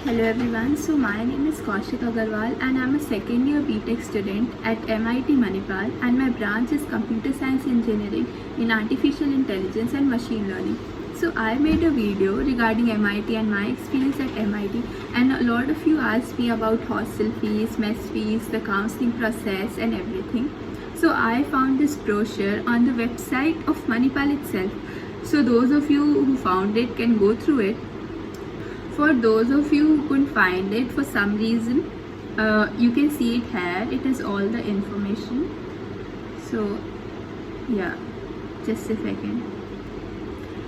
Hello everyone, so my name is Kaushik Agarwal and I'm a second year BTech student at MIT Manipal, and my branch is Computer Science Engineering in Artificial Intelligence and Machine Learning. So I made a video regarding MIT and my experience at MIT, and a lot of you asked me about hostel fees, mess fees, the counseling process and everything. So I found this brochure on the website of Manipal itself. So those of you who found it can go through it. For those of you who couldn't find it for some reason, you can see it here. It has all the information. So yeah, just a second.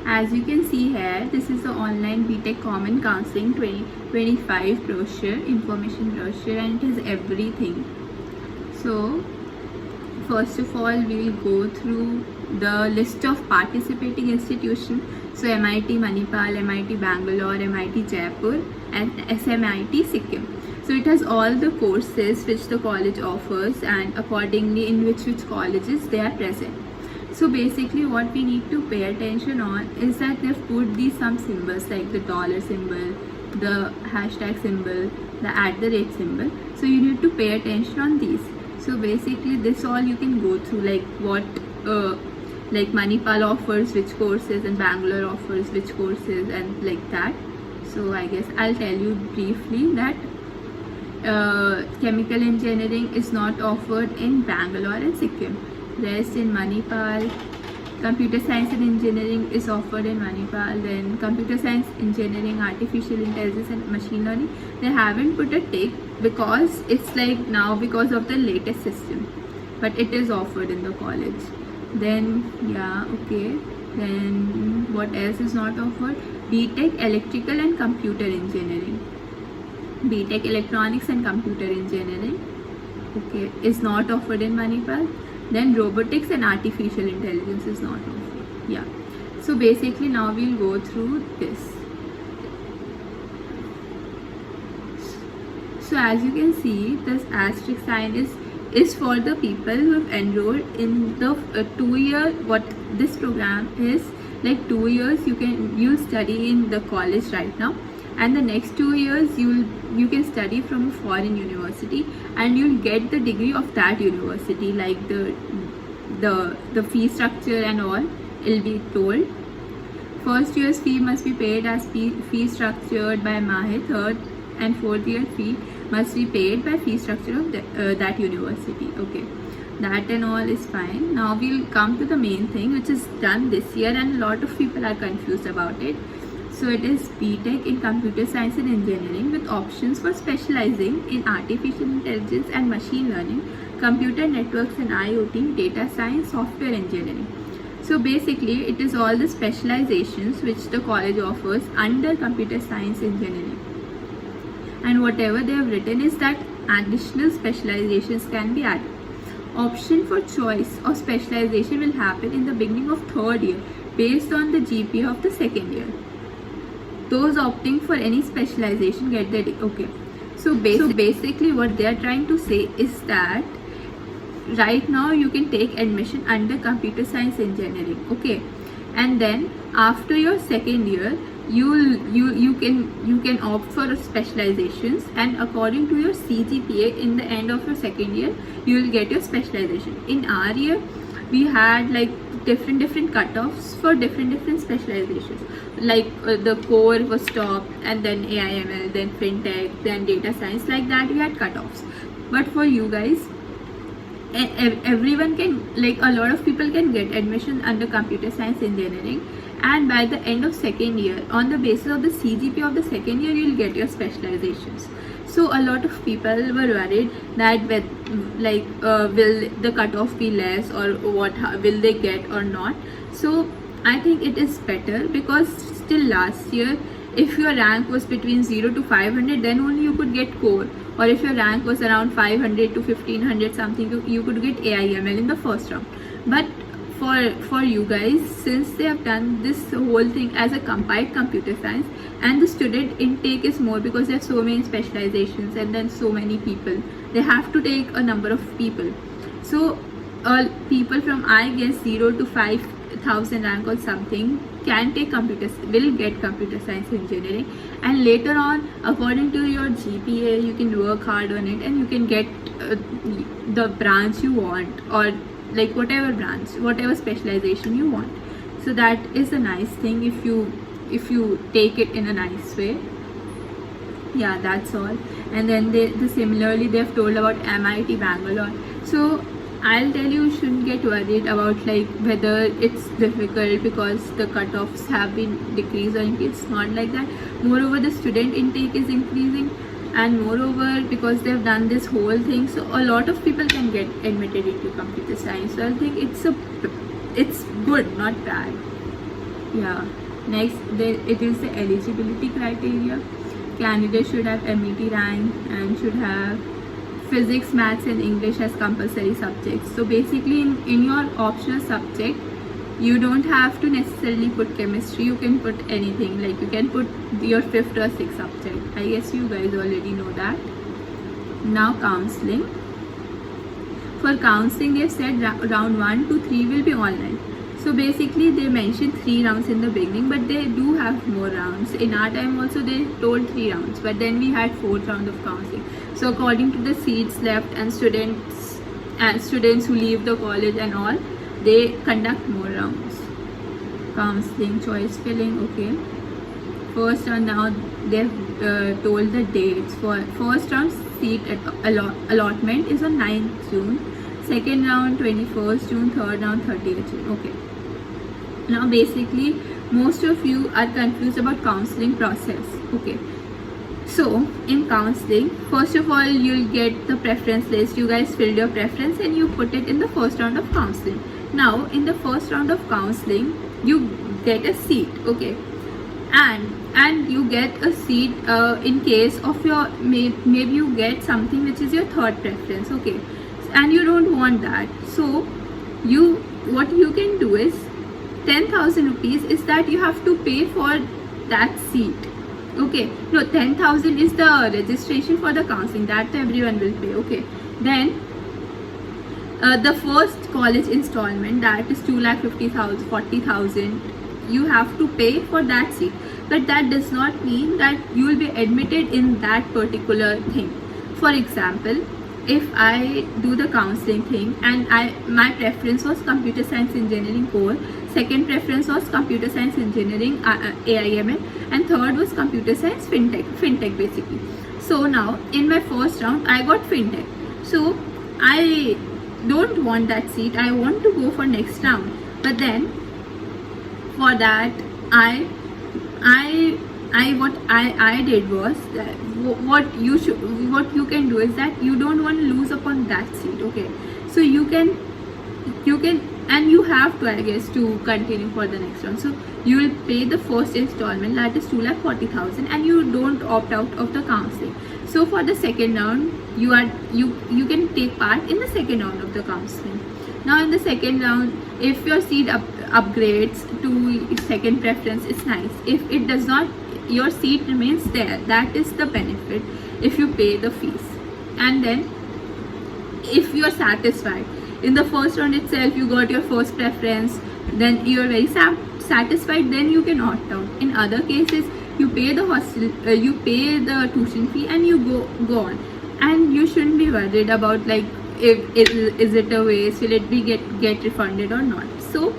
As you can see here, this is the online BTech Common Counseling 2025 brochure, information brochure, and it has everything. So first of all, we will go through the list of participating institutions. So MIT Manipal, MIT Bangalore, MIT Jaipur and SMIT Sikkim. So it has all the courses which the college offers, and accordingly in which colleges they are present. So basically what we need to pay attention on is that they've put these some symbols like the dollar symbol, the hashtag symbol, the @ symbol. So you need to pay attention on these. So basically this all you can go through, like what like Manipal offers which courses and Bangalore offers which courses and like that. So I guess I'll tell you briefly that chemical engineering is not offered in Bangalore and Sikkim. Rest in Manipal. Computer science and engineering is offered in Manipal. Then computer science, engineering, artificial intelligence and machine learning, they haven't put a tick because it's like now because of the latest system, but it is offered in the college. Then yeah, okay, then what else is not offered? BTech electrical and computer engineering, BTech electronics and computer engineering, okay, is not offered in Manipal. Then robotics and artificial intelligence is not offered. Yeah, so basically now we'll go through this. So as you can see, this asterisk sign is for the people who have enrolled in the 2-year. What this program is, like 2 years you'll study in the college right now, and the next 2 years you can study from a foreign university and you'll get the degree of that university, like the fee structure and all will be told. First year's fee must be paid as fee structured by MAHE. Third and fourth year fee must be paid by fee structure of that university. Okay, that and all is fine. Now we'll come to the main thing which is done this year, and a lot of people are confused about it. So it is BTech in computer science and engineering with options for specializing in artificial intelligence and machine learning, computer networks and IoT, data science, software engineering. So basically it is all the specializations which the college offers under computer science engineering. And whatever they have written is that additional specializations can be added. Option for choice of specialization will happen in the beginning of third year based on the GPA of the second year. Those opting for any specialization get the okay. So basically what they are trying to say is that right now you can take admission under computer science engineering, okay, and then after your second year you can opt for specializations, and according to your CGPA in the end of your second year you will get your specialization. In our year we had like different cutoffs for different specializations, like the core was top, and then AIML, then fintech, then data science, like that we had cutoffs. But for you guys, everyone can, like a lot of people can get admission under computer science engineering, and by the end of second year, on the basis of the CGPA of the second year, you'll get your specializations. So a lot of people were worried that will the cutoff be less, or what will they get or not. So I think it is better, because still last year if your rank was between 0 to 500, then only you could get core, or if your rank was around 500 to 1500 something, you could get AIML in the first round. But for you guys, since they have done this whole thing as a combined computer science, and the student intake is more because there are so many specializations and then so many people, they have to take a number of people. So people from I guess 0 to 5000 rank or something can take will get computer science engineering, and later on, according to your GPA, you can work hard on it and you can get the branch you want, or like whatever branch, whatever specialization you want. So that is a nice thing if you take it in a nice way. Yeah, that's all. And then similarly they've told about MIT Bangalore. So I'll tell you shouldn't get worried about like whether it's difficult because the cutoffs have been decreased or increased. It's not like that. Moreover, the student intake is increasing, and moreover, because they've done this whole thing, so a lot of people can get admitted into computer science. So I think it's good, not bad. Yeah. Next, it is the eligibility criteria. Candidates should have MET rank and should have physics, maths and English as compulsory subjects. So basically in your optional subject, you don't have to necessarily put chemistry, you can put anything, like you can put your 5th or 6th subject. I guess you guys already know that. Now counseling. For counseling, they've said round 1 to 3 will be online. So basically they mentioned 3 rounds in the beginning, but they do have more rounds. In our time also they told 3 rounds, but then we had 4th round of counseling. So according to the seats left and students who leave the college and all, they conduct more rounds. Counseling, choice filling, okay. First round, now they've told the dates. For first round seat allotment is on 9th June. Second round 21st June, third round 30th June. Okay. Now basically most of you are confused about counseling process. Okay. So in counseling, first of all you'll get the preference list. You guys filled your preference and you put it in the first round of counseling. Now in the first round of counseling you get a seat. Okay. And you get a seat in case of your maybe you get something which is your third preference. Okay. And you don't want that, so what you can do is 10,000 rupees is that you have to pay for that seat. Okay, no, 10,000 is the registration for the counseling, that everyone will pay. Okay, then the first college installment, that is 2,50,000, 40,000, you have to pay for that seat, but that does not mean that you will be admitted in that particular thing. For example, if I do the counseling thing and my preference was computer science engineering core, second preference was computer science engineering AIML, and third was computer science fintech basically. So now in my first round I got fintech, so I don't want that seat, I want to go for next round, but then for that what I did was that what you can do is that you don't want to lose upon that seat. Okay, so you can and you have to, I guess, to continue for the next round. So you will pay the first installment, that is 2,40,000, and you don't opt out of the counseling. So for the second round you can take part in the second round of the counseling. Now in the second round, if your seat upgrades to second preference, it's nice. If it does not, your seat remains there. That is the benefit if you pay the fees. And then if you are satisfied in the first round itself, you got your first preference, then you are very satisfied, then you can opt out. In other cases, you pay the you pay the tuition fee and you go on, and you shouldn't be worried about like is it a waste, will it be get refunded or not. So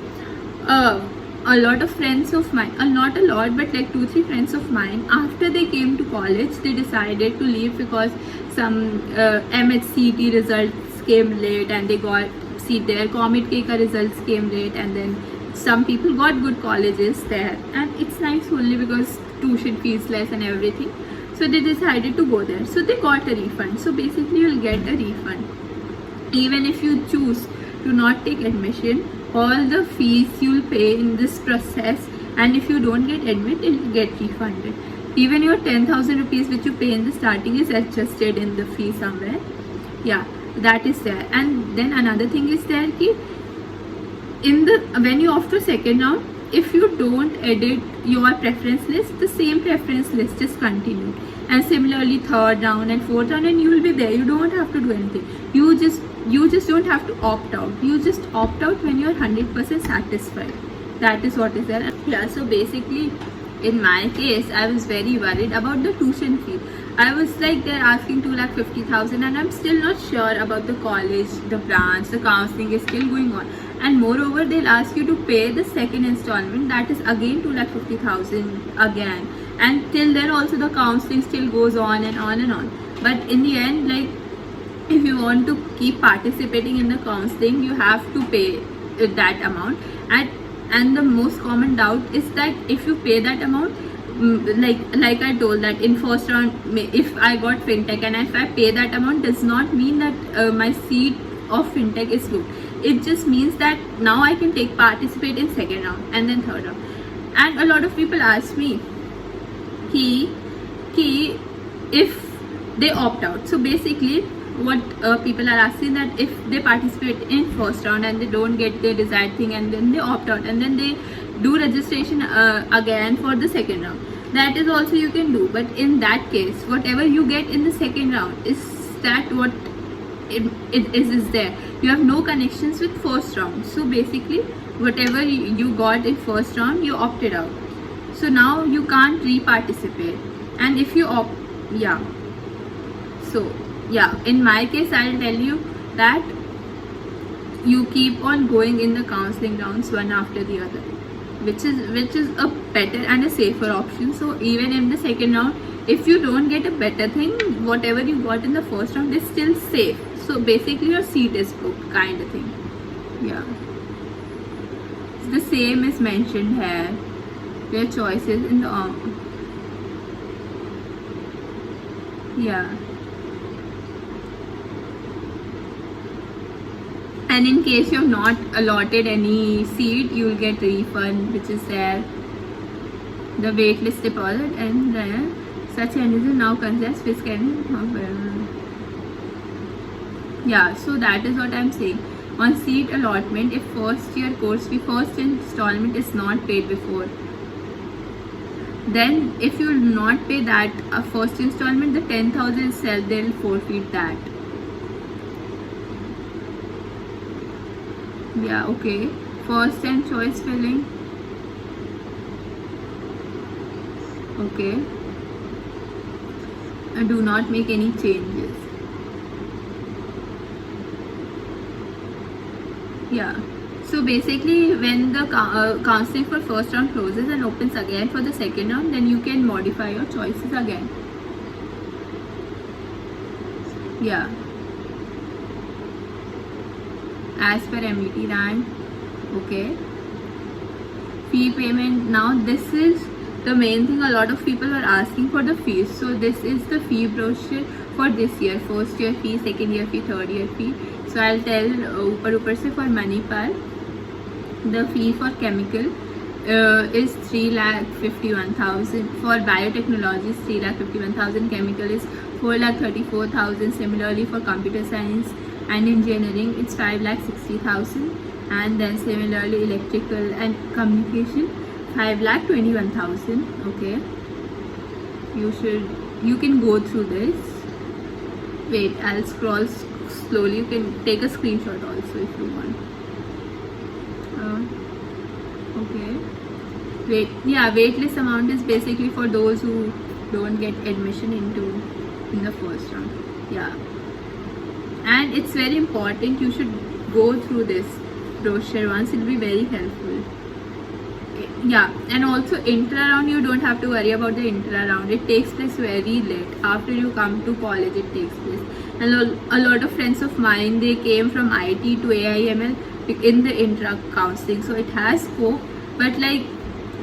a lot of friends of mine, not a lot, but like 2-3 friends of mine, after they came to college, they decided to leave because some MHCET results came late and they got seat there. Comet K ka results came late, and then some people got good colleges there, and it's nice only because tuition fees less and everything. So they decided to go there. So they got a refund. So basically you'll get a refund. Even if you choose to not take admission, all the fees you'll pay in this process, and if you don't get admit, it'll get refunded. Even your 10,000 rupees which you pay in the starting is adjusted in the fee somewhere. Yeah, that is there. And then another thing is there ki when you opt for second round, if you don't edit your preference list, the same preference list is continued. And similarly third round and fourth round, and you will be there. You don't have to do anything. You just don't have to opt out. You just opt out when you are 100% satisfied. that is what is there. Yeah, so basically in my case I was very worried about the tuition fee. I was like, they're asking 2,50,000 and I'm still not sure about the college, the branch, the counseling is still going on, and moreover they'll ask you to pay the second installment, that is again 2,50,000 again, and till then also the counseling still goes on and on and on. But in the end, like, if you want to keep participating in the counseling, you have to pay that amount. And the most common doubt is that if you pay that amount, like I told, that in first round, if I got fintech and if I pay that amount, does not mean that my seat of fintech is booked. It just means that now I can participate in second round and then third round. And a lot of people ask me if they opt out. So basically what people are asking, that if they participate in first round and they don't get their desired thing and then they opt out and then they do registration again for the second round, that is also you can do. But in that case, whatever you get in the second round is that what it is there. You have no connections with first round. So basically whatever you got in first round, you opted out, so now you can't re-participate. And if you opt, in my case I'll tell you that you keep on going in the counseling rounds one after the other, which is a better and a safer option. So even in the second round, if you don't get a better thing, whatever you got in the first round is still safe. So basically your seat is booked, kind of thing. Yeah, it's the same as mentioned here. Your choices in the and in case you have not allotted any seat, you will get refund, which is there. The waitlist deposit and such changes now considered fiscal. Yeah, so that is what I'm saying. On seat allotment, if first year course fee first installment is not paid before, then if you will not pay that first installment, the 10,000 itself, they will forfeit that. Yeah, okay. First and choice filling. Okay. Do not make any changes. Yeah. So basically when the counseling for first round closes and opens again for the second round, then you can modify your choices again. Yeah. As per MET rank. Okay. Fee payment. Now this is the main thing. A lot of people are asking for the fees. So this is the fee brochure for this year. First year fee, second year fee, third year fee. So I'll tell ऊपर से for Manipal, the fee for chemical is 3,51,000. For biotechnology is 3,51,000. Chemical is 4,34,000. Similarly for computer science and engineering it's 5,60,000. And then similarly electrical and communication 5,21,000. Okay, you can go through this. Wait, I'll scroll slowly. You can take a screenshot also if you want. Okay. Waitlist amount is basically for those who don't get admission in the first round. Yeah, and it's very important. You should go through this brochure once. It'll be very helpful. Yeah, and also intra-round, you don't have to worry about the intra-round. It takes place very late. After you come to college, it takes place. And a lot of friends of mine, they came from IT to AIML in the intra-counseling. So it has scope, but like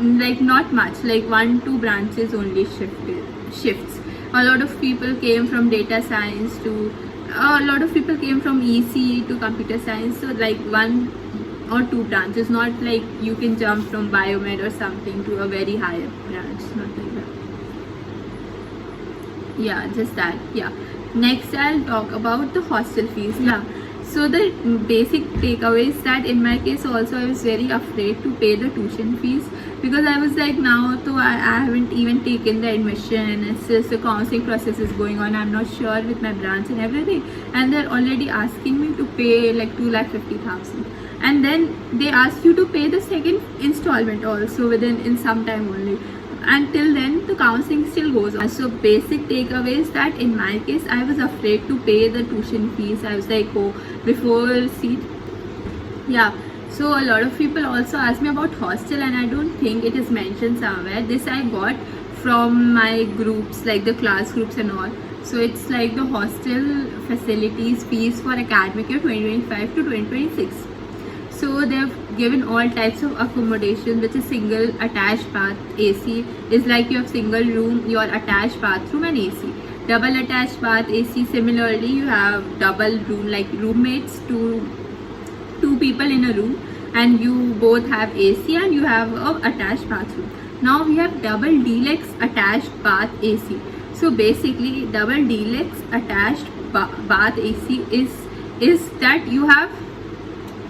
not much. Like 1-2 branches only shifts. A lot of people came from data science to... a lot of people came from EC to computer science. So like 1 or 2 branches, not like you can jump from biomed or something to a very higher branch, not like that. Yeah, just that. Yeah, next I'll talk about the hostel fees. Yeah, so the basic takeaway is that in my case also I was very afraid to pay the tuition fees, because I was like, now so I haven't even taken the admission and it's just the counseling process is going on. I'm not sure with my branch and everything, and they're already asking me to pay like 2,50,000. and then they ask you to pay the second installment also in some time only. Until then the counseling still goes on. So basic takeaway is that in my case I was afraid to pay the tuition fees. I was like, oh, before seat. Yeah, so a lot of people also ask me about hostel, and I don't think it is mentioned somewhere. This I got from my groups, like the class groups and all. So it's like the hostel facilities fees for academic year 2025 to 2026. So they have given all types of accommodation, which is single attached bath. AC is like you have single room, your attached bathroom, and AC. Double attached bath AC, similarly you have double room, like roommates, two people in a room, and you both have AC and you have a attached bathroom. Now we have double deluxe attached bath AC. So basically double deluxe attached bath AC is that you have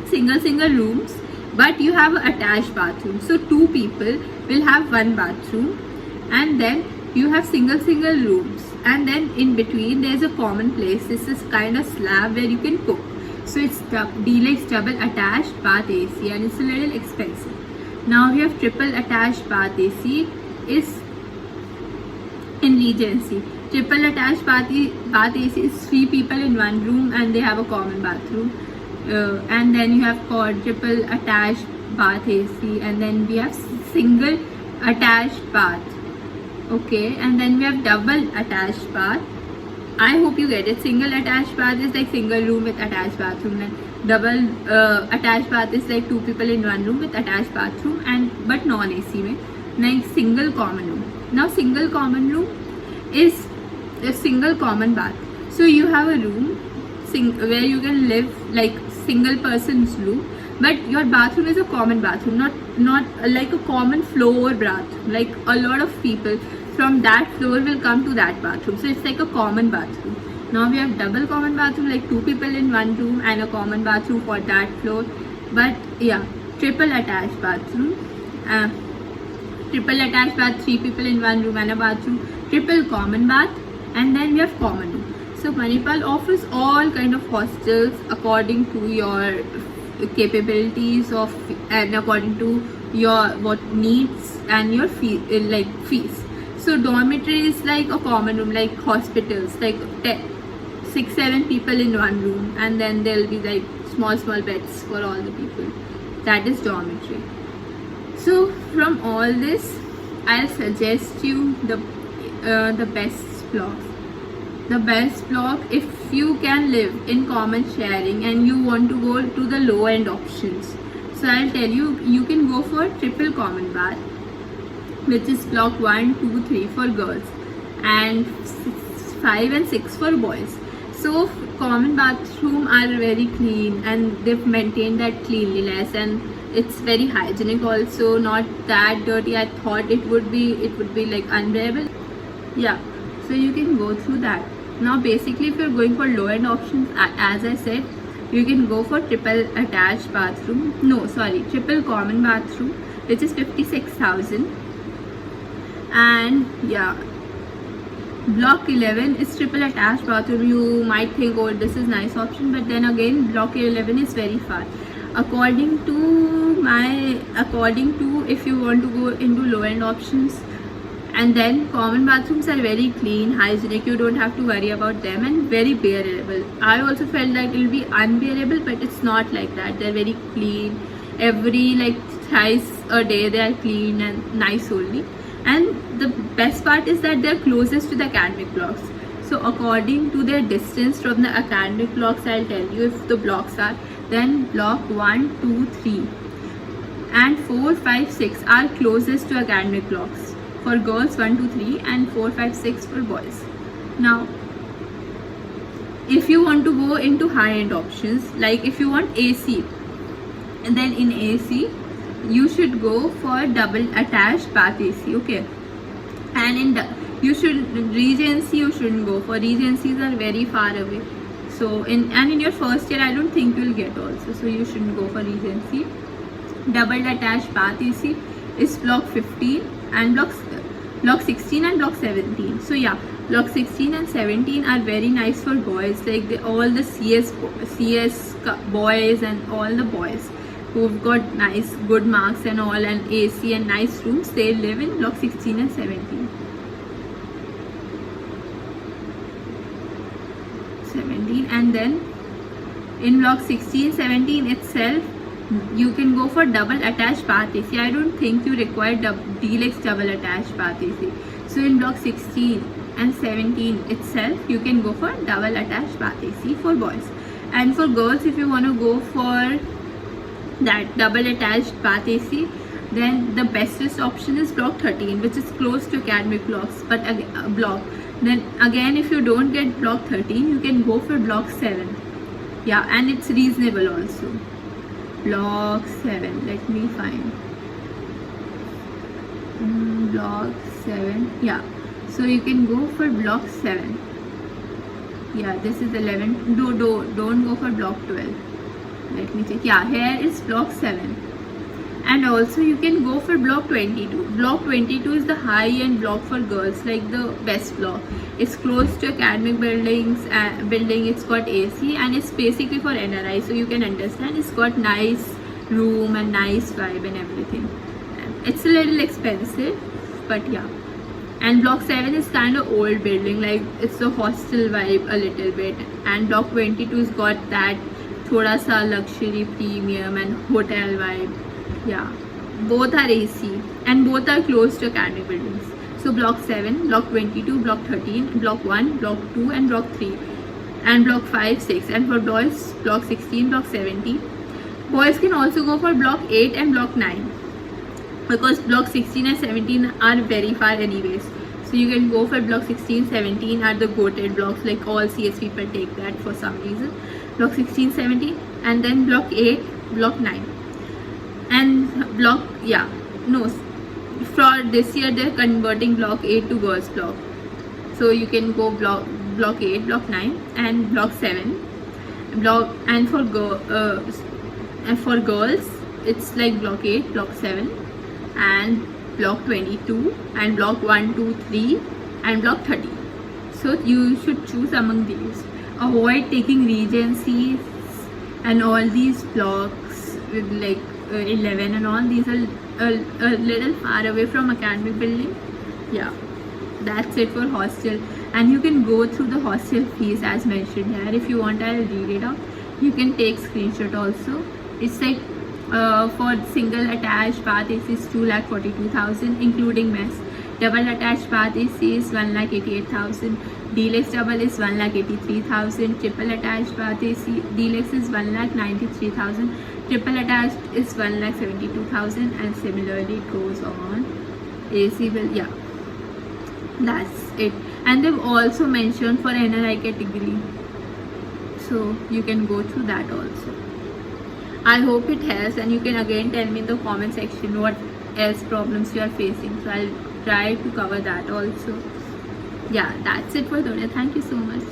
single rooms, but you have an attached bathroom. So two people will have one bathroom, and then you have single rooms, and then in between there's a common place. This is kind of slab where you can cook. So it's deluxe double attached bath AC, and it's a little expensive. Now we have triple attached bath AC is in Regency. Triple attached bath AC is 3 people in one room and they have a common bathroom. And then you have quadruple attached bath AC, and then we have single attached bath. Okay, and then we have double attached bath. I hope you get it. Single attached bath is like single room with attached bathroom, and double attached bath is like 2 people in one room with attached bathroom, and but non AC में. Next, single common room. Now single common room is a single common bath. So you have a room where you can live like single person's room, but your bathroom is a common bathroom, not like a common floor bathroom. Like a lot of people from that floor will come to that bathroom, so it's like a common bathroom. Now we have double common bathroom, like 2 people in one room and a common bathroom for that floor. But yeah, triple attached bathroom, triple attached bath, 3 people in one room and a bathroom, triple common bath, and then we have common room. So Manipal offers all kind of hostels according to your capabilities of and according to your what needs and your fee, like fees. So dormitory is like a common room, like hospitals, like 6-7 people in one room, and then there will be like small beds for all the people. That is dormitory. So from all this, I'll suggest you the best block. The best block, if you can live in common sharing and you want to go to the low end options. So I'll tell you, you can go for triple common bath, which is block 1, 2, 3 for girls, and 5 and 6 for boys. So common bathroom are very clean, and they've maintained that cleanliness, and it's very hygienic also, not that dirty. I thought it would be like unbearable. Yeah, so you can go through that. Now basically if you're going for low end options, as I said, you can go for triple attached bathroom, triple common bathroom, which is 56,000. And yeah, block 11 is triple attached bathroom. You might think, oh, this is nice option, but then again block 11 is very far. According to if you want to go into low end options, and then common bathrooms are very clean, hygienic, you don't have to worry about them, and very bearable. I also felt that it will be unbearable, but it's not like that. They're very clean. Every like thrice a day they are clean and nice only. And the best part is that they're closest to the academic blocks. So according to their distance from the academic blocks, I'll tell you if the blocks are, then block 1, 2, 3 and 4, 5, 6 are closest to academic blocks. For girls 1, 2, 3 and 4, 5, 6 for boys. Now if you want to go into high-end options, like if you want AC, and then in AC you should go for double attached bath AC, okay? And in Regency you shouldn't go for. Regencies are very far away. So in your first year I don't think you'll get also, so you shouldn't go for Regency. Double attached bath AC is block 15 and block 16 and block 17. So yeah, block 16 and 17 are very nice for boys, like all the CS boys and all the boys. who've got nice good marks and all, and AC and nice rooms, they live in block 16 and 17. And then in block 16, 17 itself, you can go for double attached bath AC. I don't think you require deluxe double attached bath AC. So in block 16 and 17 itself, you can go for double attached bath AC for boys. And for girls, if you want to go for that double attached bath AC, then the bestest option is block 13, which is close to academic blocks, but block. Then again, if you don't get block 13, you can go for block 7. Yeah, and it's reasonable also. Block 7, let me find. Block 7, yeah. So you can go for block 7. Yeah, this is 11. Don't go for block 12. Let me check. Yeah, here is block 7. And also you can go for block 22. Block 22 is the high-end block for girls, like the best block. It's close to academic buildings. It's got AC, and it's basically for NRI, so you can understand. It's got nice room and nice vibe and everything. It's a little expensive, but yeah. And block 7 is kind of old building, like it's a hostel vibe a little bit. And block 22's got that thoda sa luxury, premium and hotel vibe. Yeah, both are AC and both are close to academic buildings. So block 7, block 22, block 13, block 1, block 2 and block 3, and block 5, 6. And for boys, block 16, block 17. Boys can also go for block 8 and block 9, because block 16 and 17 are very far anyways. So you can go for block 16, 17 are the goated blocks, like all CS people take that for some reason. Block 16, 17, and then block 8, block 9. And block, yeah, no, for this year they're converting block 8 to girls block. So you can go block 8, block 9 and block 7. And for girls it's like block 8, block 7 and block 22 and block 1, 2, 3 and block 30. So you should choose among these. Avoid taking Regencies and all these blocks with like 11 and all. These are a little far away from academic building. Yeah, that's it for hostel. And you can go through the hostel fees as mentioned here. If you want, I'll read it out. You can take screenshot also. It's like for single attached bath AC is 2,42,000 including mess. Double attached bath AC is 1,88,000. Deluxe double is 1,83,000. Triple attached bath AC deluxe is 1,93,000. Triple attached is 1,72,000, and similarly it goes on. AC will, yeah, that's it. And they've also mentioned for NRI category, so you can go through that also. I hope it helps, and you can again tell me in the comment section what else problems you are facing, so I'll try to cover that also. Yeah, that's it for today. Thank you so much.